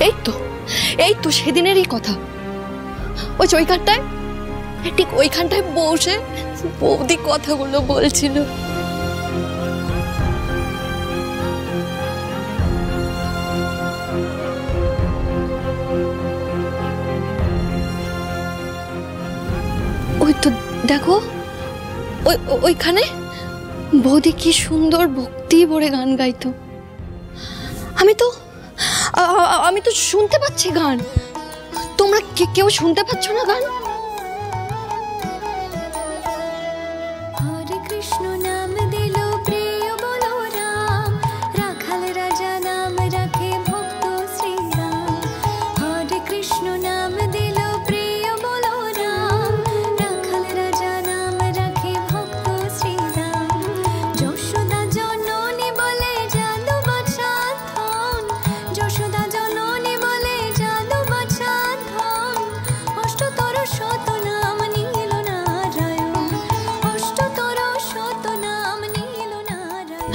এই তো সেদিনেরই কথা। ওইখানটায় ঠিক ওইখানটায় বসে বৌদি কথাগুলো বলছিল। ওই তো দেখো ওইখানে বৌদি কি সুন্দর ভক্তি ভরে গান গাইতো। আমি তো শুনতে পাচ্ছি গান। তোমরা কেউ শুনতে পাচ্ছ না গান? হরে কৃষ্ণ নাম দিল প্রিয় বলো রাম, রাখাল রাজা নাম রাখে ভক্ত শ্রীরাম। হরে কৃষ্ণ নাম দিল প্রিয় বলো রাম, রাখাল রাজা নাম রাখে ভক্ত শ্রীরাম। যশোদা জননী বলে জাদু বাছা ধন, যশোদা জননী বলে জাদু বাছা ধন। অষ্টতর শত নাম নীল নারায়ণ, অষ্টতর শত নাম নীল নারায়ণ।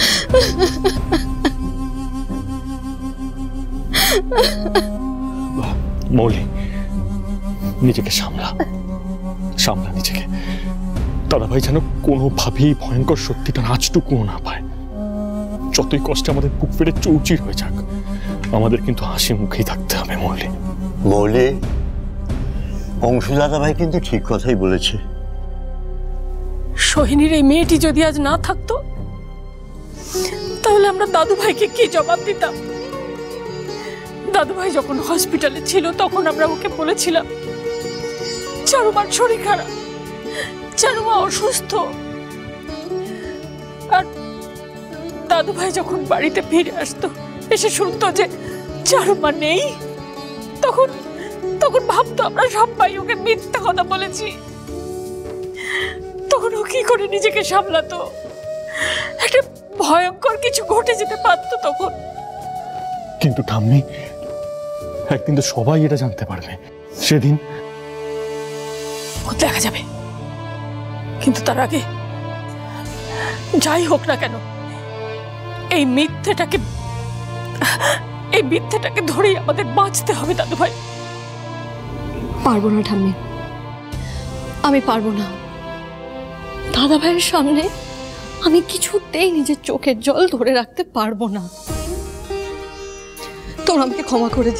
মৌলি, নিজেকে সামলা নিজেকে। দাদাভাই যেন কোনোভাবেই ভয়ঙ্কর সত্যিটা আজটুকুও না পায়। যতই কষ্টে আমাদের বুক ফেটে চৌচির হয়ে যাক, আমাদের কিন্তু হাসি মুখেই থাকতে হবে। মৌলি, অংশু দাদাভাই কিন্তু ঠিক কথাই বলেছে। সোহিনীর এই মেয়েটি যদি আজ না থাকতো, তাহলে আমরা দাদু ভাইকে কি জবাব দিতাম? দাদু ভাই যখন হসপিটালে ছিল তখন আমরা ওকে বলেছিলাম চারুমার শরীর খারাপ, চারুমা অসুস্থ। আর দাদু ভাই যখন বাড়িতে ফিরে আসতো, এসে শুনতো যে চারুমা নেই, তখন ভাবতো আমরা সবাই ওকে মিথ্যা কথা বলেছি। তখন ও কি করে নিজেকে সামলাতো? একটা ভয়ঙ্কর কিছু ঘটে যেতে পারতো তখন। কিন্তু ঠাম্মি, একদিন তো সবাই এটা জানতে পারবে। সেদিন দেখা যাবে, কিন্তু তার আগে যাই হোক না কেন, এই মিথ্যেটাকে ধরেই আমাদের বাঁচতে হবে দাদু ভাই। পারবো না ঠাম্মি, আমি পারবো না। দাদা ভাইয়ের সামনে আমি কিছুতেই নিজের চোখের জল ধরে রাখতে পারবো না। তোমরা আমাকে ক্ষমা করে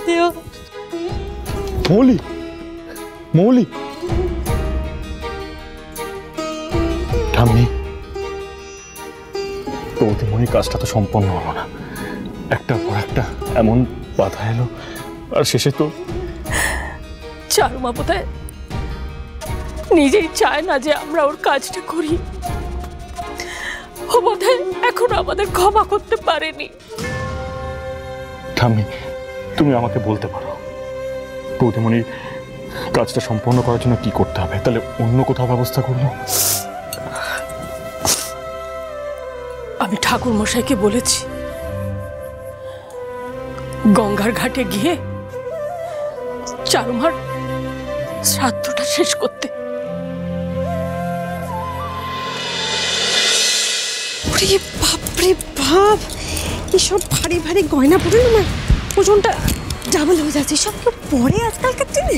দিও। মৌলি, ঠাম্মি, বৌদিমণির কাজটা তো সম্পন্ন হলো না। একটার পর একটা এমন বাধা এলো, আর শেষে তো চারুমা বোধহয় নিজেই চায় না যে আমরা ওর কাজটা করি। ও বোধহয় এখনো আমাদের ক্ষমা করতে পারেনি। ঠাম্মি, তুমি আমাকে বলতে পারো বৌদিমণির কাজটা সম্পন্ন করার জন্য কি করতে হবে? তাহলে অন্য কোথাও ব্যবস্থা করবো। আমি ঠাকুর মশাইকে বলেছি গঙ্গার ঘাটে গিয়ে চারুমার শ্রাদ্ধটা শেষ করতে। বাপরে বাপ, এসব ভারী ভারী গয়না পরে না ওজনটা ডাবল হয়ে যাচ্ছে। সব কেউ পরে আজকালকার দিনে।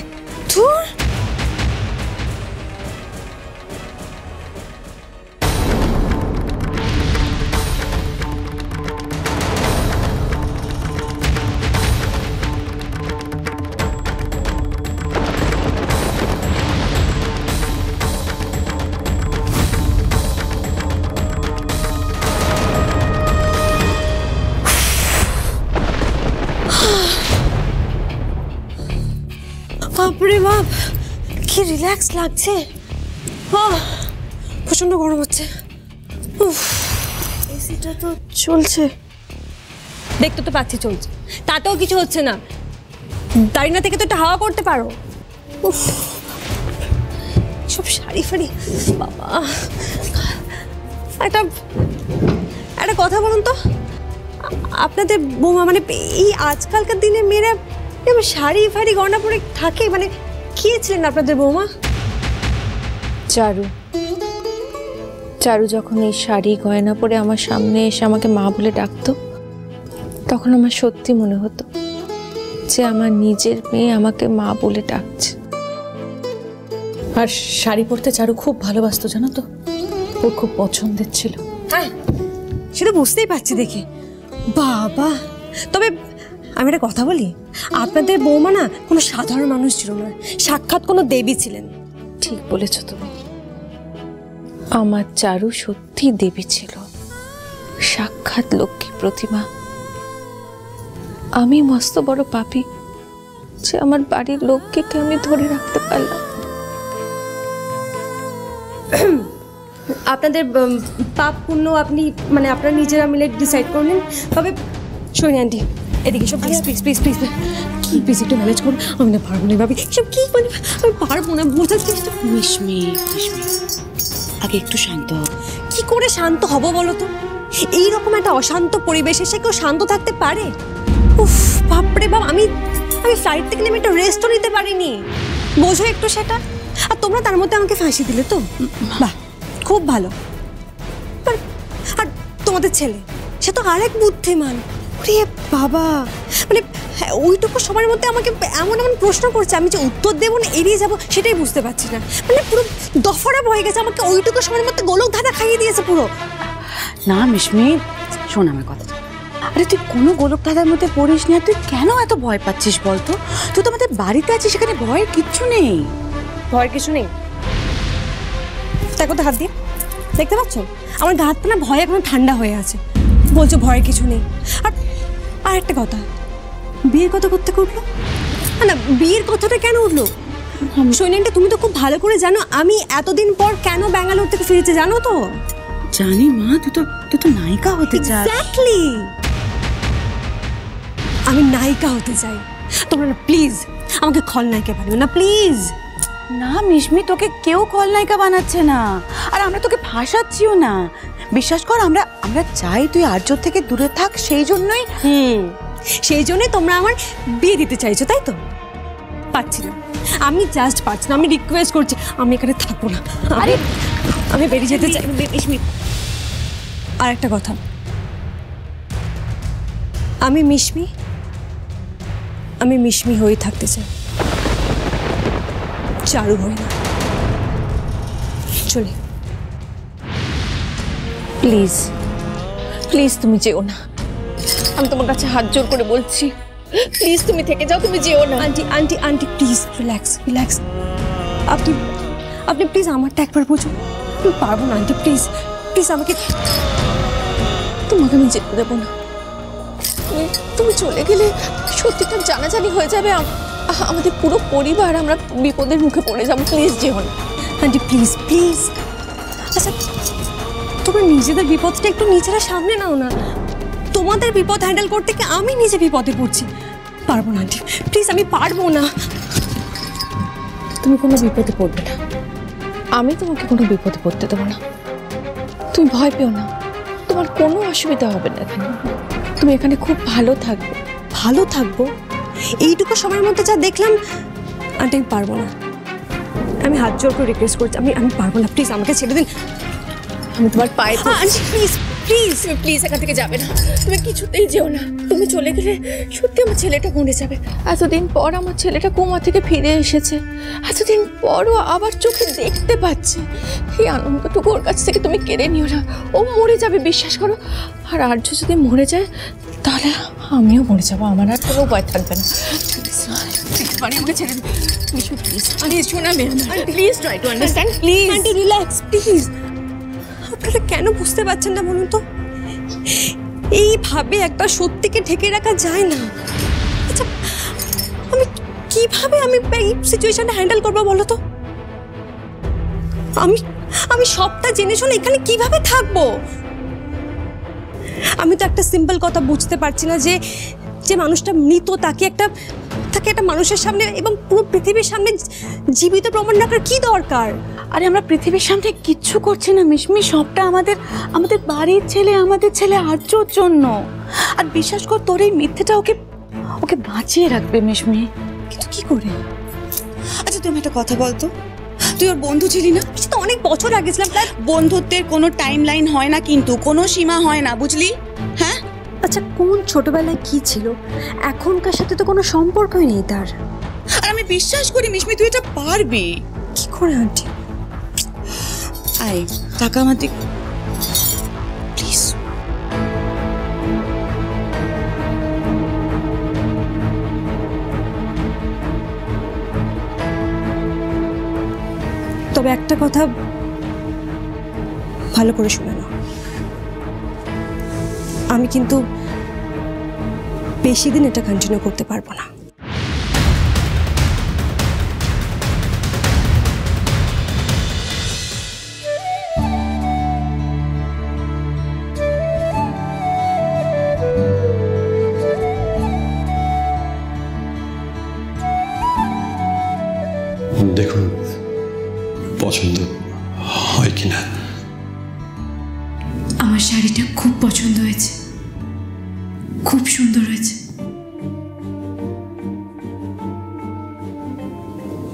ধুর, বাপরে বাপ, কি রিল্যাক্স লাগছে। প্রচন্ড গরম হচ্ছে। এসিটা তো চলছে, দেখতে তো পাচ্ছি চলছে, তাতেও কিছু হচ্ছে না। দাঁড়িয়ে থেকে তো একটা হাওয়া করতে পারো। সব শাড়ি ফাড়ি, বাবা। একটা কথা বলুন তো, আপনাদের বৌমা মানে এই আজকালকার দিনে মেয়েরা শাড়ি ফাড়ি গয়না পরে থাকে, মানে কে ছিলেন আপনাদের বৌমা? চারু যখন এই শাড়ি গয়না পরে আমার সামনে এসে আমাকে মা বলে ডাকতো, তখন আমার সত্যি মনে হতো যে আমার নিজের মেয়ে আমাকে মা বলে ডাকছে। আর শাড়ি পরতে চারু খুব ভালোবাসতো জানো তো, ওর খুব পছন্দের ছিল। হ্যাঁ সেটা বুঝতেই পারছি দেখে। বাবা, তবে আমি একটা কথা বলি, আপনাদের বৌমা না কোনো সাধারণ মানুষ ছিল না, সাক্ষাৎ কোনো দেবী ছিলেন। ঠিক বলেছ তুমি, আমার চারু সত্যি দেবী ছিল, সাক্ষাৎ লক্ষ্মী প্রতিমা। আমি মস্ত বড় পাপী যে আমার বাড়ির লক্ষ্মীকে আমি ধরে রাখতে পারলাম। আপনাদের পাপ পুণ্য আপনি মানে আপনারা নিজেরা মিলে ডিসাইড করে নিন। তবে শোনি আন্টি, এদিকে সব প্লিজ প্লিজ প্লিজ প্লিজ কি প্লিজ একটু ম্যানেজ করুন। আমি না পারবো না ভাবি, সব কি মানে আমি পারবো না, বোঝার চেষ্টা। মিশমি আগে একটু শান্ত হও। কি করে শান্ত হব বলো তো? এইরকম একটা অশান্ত পরিবেশে সে কেউ শান্ত থাকতে পারে? উফ বাপরে বাপ, আমি ফ্লাইট থেকে নেমে একটা রেস্টও নিতে পারিনি, বোঝো একটু সেটা। আর তোমরা তার মধ্যে আমাকে ফাঁসি দিলে তো, বাহ খুব ভালো। আর তোমাদের ছেলে সে তো আরেক বুদ্ধিমান। রে বাবা, মানে ওইটুকু সময়ের মধ্যে আমাকে এমন এমন প্রশ্ন করছে, আমি যে উত্তর দেবো না এড়িয়ে যাবো সেটাই বুঝতে পারছি না। মানে পুরো দফারাপ হয়ে গেছে, আমাকে ওইটুকু সময়ের মধ্যে গোলক ধাঁধা খাইয়ে দিয়েছে পুরো। না মিশমি, শোন আমার কথা। আরে তুই কোনো গোলক ধাঁধার মধ্যে পড়িস না, তুই কেন এত ভয় পাচ্ছিস বলতো? তুই তো আমাদের বাড়িতে আছিস, সেখানে ভয়ের কিচ্ছু নেই। ভয়ের কিছু নেই? দেখো তো হাত দিয়ে, দেখতে পাচ্ছ আমার গা হাত পা না ভয় এখনো ঠান্ডা হয়ে আছে, বলছো ভয়ের কিছু নেই। আর একটা কথা, বিয়ের কথা করতে উঠলো না, বিয়ের কথাটা কেন উঠলো? সৈনিকটা তুমি তো খুব ভালো করে জানো আমি এতদিন পর কেন ব্যাঙ্গালোর থেকে ফিরেছি, জানো তো? জানি মা, তুই তো নায়িকা হতে চাস। এক্স্যাক্টলি, আমি নায়িকা হতে চাই। তোমরা না প্লিজ আমাকে খলনায়িকা বানিও না প্লিজ। না মিশমি, তোকে কেউ খলনায়িকা বানাচ্ছে না, আর আমরা তোকে ফাঁসাচ্ছিও না। বিশ্বাস কর, আমরা চাই তুই আর্যর থেকে দূরে থাক, সেই জন্যই। সেই জন্যই তোমরা আমার বিয়ে দিতে চাইছো, তাই তো? পাচ্ছি না, আমি জাস্ট পাচ্ছি না, আমি রিকোয়েস্ট করছি, আমি এখানে থাকবো না। আরে আমি বেরিয়ে যেতে চাই। আর একটা কথা, আমি মিশমি হয়ে থাকতে চাই, চারু হয়ে না। চলে প্লিজ প্লিজ তুমি যেও না, আমি তোমার কাছে হাত জোর করে বলছি, প্লিজ তুমি থেকে যাও, তুমি যেও না। Aunty aunty aunty please relax relax. আপনি প্লিজ আমারটা একবার বুঝুন। আমি পারবো না আন্টি, প্লিজ প্লিজ আমাকে। তোমাকে আমি যেতে দেবো না। তুমি চলে গেলে সত্যিটা জানাজানি হয়ে যাবে, আমাদের পুরো পরিবার আমরা বিপদের মুখে পড়ে যাবো। প্লিজ যেও না আন্টি, প্লিজ প্লিজ। আচ্ছা তোমরা নিজেদের বিপদটা একটু নিজেরা সামনে নাও না। তোমাদের বিপদ হ্যান্ডেল করতে গিয়ে আমি নিজে বিপদে পড়ছি। পারবো না আন্টি, প্লিজ আমি পারবো না। তুমি কোনো বিপদে পড়বে না, আমি তোমাকে কোনো বিপদে পড়তে দেবো না। তুমি ভয় পেও না, তোমার কোনো অসুবিধা হবে না এখানে। তুমি এখানে খুব ভালো থাকবে। ভালো থাকবো? এইটুকু সময়ের মধ্যে যা দেখলাম আন্টি, আমি পারবো না। আমি হাত জোর করে রিকোয়েস্ট করছি, আমি পারবো না, প্লিজ আমাকে ছেড়ে দিন। আমি তোমার পায়ে আন্টি প্লিজ প্লিজ। তুমি প্লিজ এখান থেকে যাবে না, তুমি কিছুতেই যেও না। তুমি চলে গেলে সত্যি আমার ছেলেটা মরে যাবে। এতদিন পর আমার ছেলেটা কোমা থেকে ফিরে এসেছে, এতদিন পরও আবার চোখে দেখতে পাচ্ছে। এই আনন্দটুকু ওর কাছ থেকে তুমি কেড়ে নিও না, ও মরে যাবে, বিশ্বাস করো। আর আর্য যদি মরে যায় তাহলে আমিও মরে যাবো, আমার আর কোনো উপায় থাকবে না। আমাকে ছেড়ে দিন প্লিজ, প্লিজ শোনা মেয়ে, please try to understand, please. Aunty relax please. আপনারা কেন বুঝতে পারছেন না বলুন তো? এইভাবে একটা সত্যিকে ঢেকে রাখা যায় না। আচ্ছা আমি কিভাবে এই সিচুয়েশনটা হ্যান্ডেল করবো বলো তো? আমি সবটা জেনে শুনে এখানে কিভাবে থাকবো? আমি তো একটা সিম্পল কথা বুঝতে পারছি না, যে মানুষটা মৃত তাকে একটা মানুষের সামনে এবং পুরো পৃথিবীর সামনে জীবিত প্রমাণ রাখার কি দরকার? আরে আমরা পৃথিবীর সামনে কিচ্ছু করছি না মিশমি, সবটা আমাদের বাড়ির ছেলে, আমাদের ছেলে আর্যর জন্য। আর বিশ্বাস কর, তোর এই মিথ্যেটা ওকে বাঁচিয়ে রাখবে মিশমি। কিন্তু কি করে? আচ্ছা তুমি একটা কথা বলতো, তুই ওর বন্ধু ছিলি না? সে তো অনেক বছর আগে ছিলাম। বন্ধুত্বের কোনো টাইম লাইন হয় না, কিন্তু কোনো সীমা হয় না, বুঝলি? হ্যাঁ আচ্ছা কোন ছোটবেলায় কি ছিল এখনকার সাথে তো কোনো সম্পর্কই নেই তার। আর আমি বিশ্বাস করি মিশমি তুই এটা পারবি। কি করে আন্টি? আয় টাকা আমার দিক প্লিজ। তবে একটা কথা ভালো করে শুনে নাও, আমি কিন্তু বেশি দিন এটা কন্টিনিউ করতে পারবো না। দেখুন পছন্দ হয় কিনা। আমার শাড়িটা খুব পছন্দ হয়েছে, খুব সুন্দর হয়েছে।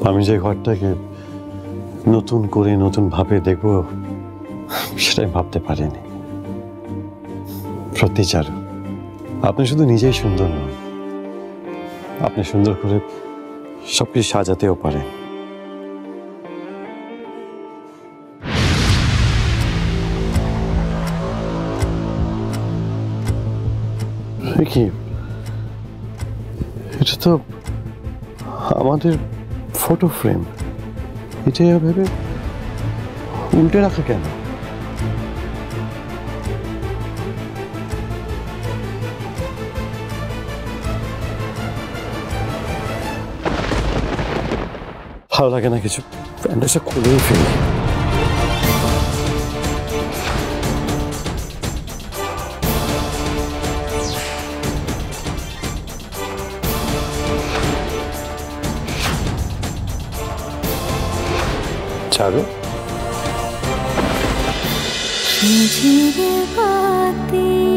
আমি যে ঘরটাকে নতুন করে নতুন ভাবে দেখব সেটাই ভাবতে পারিনি। সত্যি চারু, আপনি শুধু নিজেই সুন্দর নন, আপনি সুন্দর করে সবকিছু সাজাতেও পারেন। কি এটা তো আমাদের ফটো ফ্রেম, এটা ভেবে উল্টে রাখা কেন? ভালো লাগে না কিছু, প্যান্ডেলটা খুলেই ফেলি। चारू झिझिर बातें